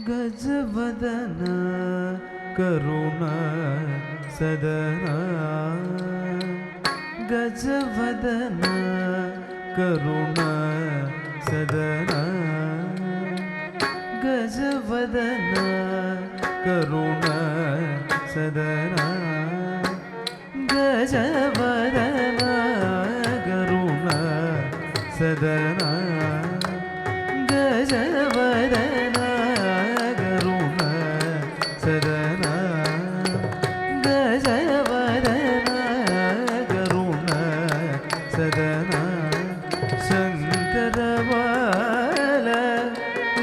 ಗಜವದನ ಕರುಣ ಸದನ ಗಜವದನ ಕರುಣ ಸದನ ಗಜವದನ ಕರುಣ ಸದನ ಗಜವದನ ಕರುಣ ಸದನ ಗಜವದನ ಕರುಣ ಸದನ ಗಜವದನ ಕರುಣ ಸದನ ಶಂಕರವಾಲ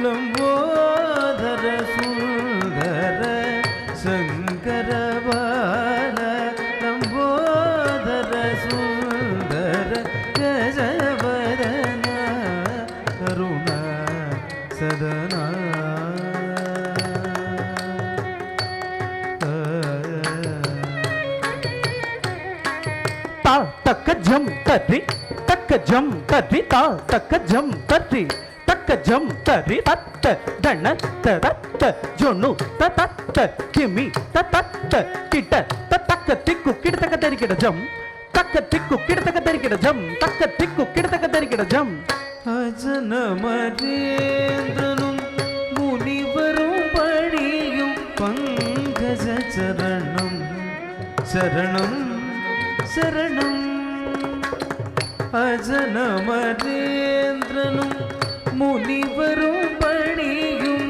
ಲಂಬೋದರ ಸುಂದರ ಶಂಕರವಾಲ ಲಂಬೋದರ ಸುಂದರ ಗಜವದನ ಕರುಣ ಸದನ ತಾ ತಕ್ಕ ಜಂ ತರ್ರಿ ತಕ್ಕ ಜಂ ತರ್ರಿ ತಾ ತಕ್ಕ ಜಂ ತರ್ರಿ ತಕ್ಕ ಜಂ ತರ್ರಿ ತತ್ತ ದಣ್ಣ ತತ್ತ ಜೊಣ್ಣು ತತ್ತ ತಿಮ್ಮಿ ತತ್ತ ಕಿಟ್ಟ ತಕ್ಕ ತಿಕ್ಕು ಕಿಡತಕ ತರಿಕಿಡ ಜಂ ತಕ್ಕ ತಿಕ್ಕು ಕಿಡತಕ ತರಿಕಿಡ ಜಂ ತಕ್ಕ ತಿಕ್ಕು ಕಿಡತಕ ತರಿಕಿಡ ಜಂ அஜன மரேந்திரனும் முனிவரும் பணியும் பங்கஜ சரணம் சரணம் சரணம் அஜன மரேந்திரனும் முனிவரும் பணியும்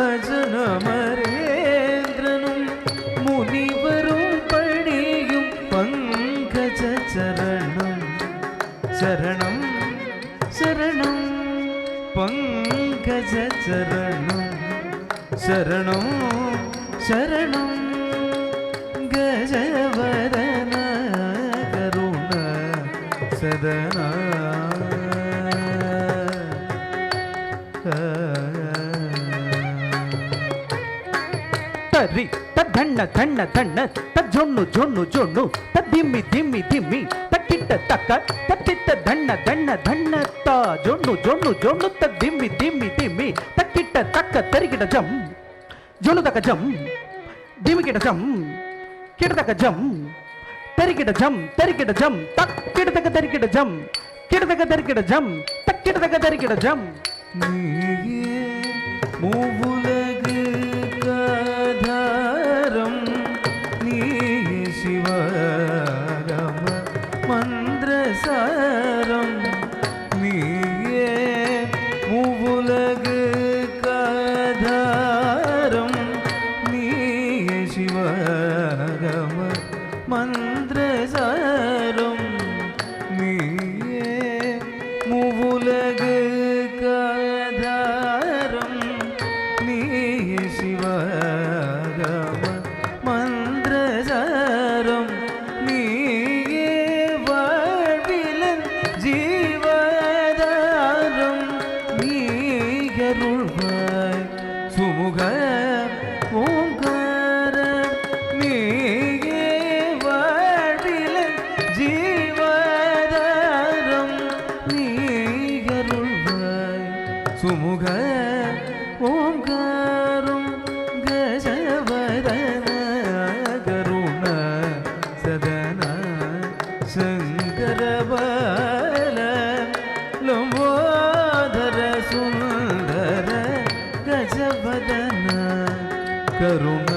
அஜன மரேந்திரனும் முனிவரும் பணியும் பங்கஜ சரணம் சரணம் शरणं पंकज चरणं शरणं शरणं गजवदन करुण सदन तर्री तन्न तन्न तन्न तज्जोಣ್ಣು ಜೊಣ್ಣು ಜೊಣ್ಣು ತದ್ದಿಮ್ಮಿ ದಿಮ್ಮಿ ದಿಮ್ಮಿ ತಕ್ಕಿಟ್ಟ ತಕ್ಕ ತತ್ತಿಟ್ಟ ದಣ್ಣ ದಣ್ಣ ದಣ್ಣ ತ ಜೊಣ್ಣು ಜೊಣ್ಣು ಜೊಣ್ಣು ತದ್ದಿಮ್ಮಿ ದಿಮ್ಮಿ ದಿಮ್ಮಿ ತಕ್ಕಿಟ್ಟ ತಕ್ಕ ತರಿಗಿಡ ಜಂ ಜೊಣ್ಣು ತಕ್ಕ ಜಂ ದಿಮ್ಮಿಗಿಡ ಜಂ ಕಿಡತಕ ಜಂ ತರಿಗಿಡ ಜಂ ತರಿಗಿಡ ಜಂ ತಕ್ ಕಿಡತಕ ತರಿಗಿಡ ಜಂ ಕಿಡತಕ ತರಿಗಿಡ ಜಂ ತಕ್ ಕಿಡತಕ ತರಿಗಿಡ ಜಂ நீயே மூவுலகு காதாரம் நீயே சிவராம மந்திரசாரம் நீயே மூவுலகு காதாரம் நீயே சிவராம மந்திரசாரம் நீயே மூவுலகு காதாரம் நீயே சிவராம மந்திரசாரம் நீயே வாழ்விலன் ஜீவதாரம் நீகருள்வாய் சுமுக ஓங்கார நீயே வாழ்விலன் ஜீவதாரம் நீகருள்வாய் சுமுக ஓங்காரம் கஜவதன கருண சதன சங்கரபால லம்போதர சுந்தர கஜவதன கருண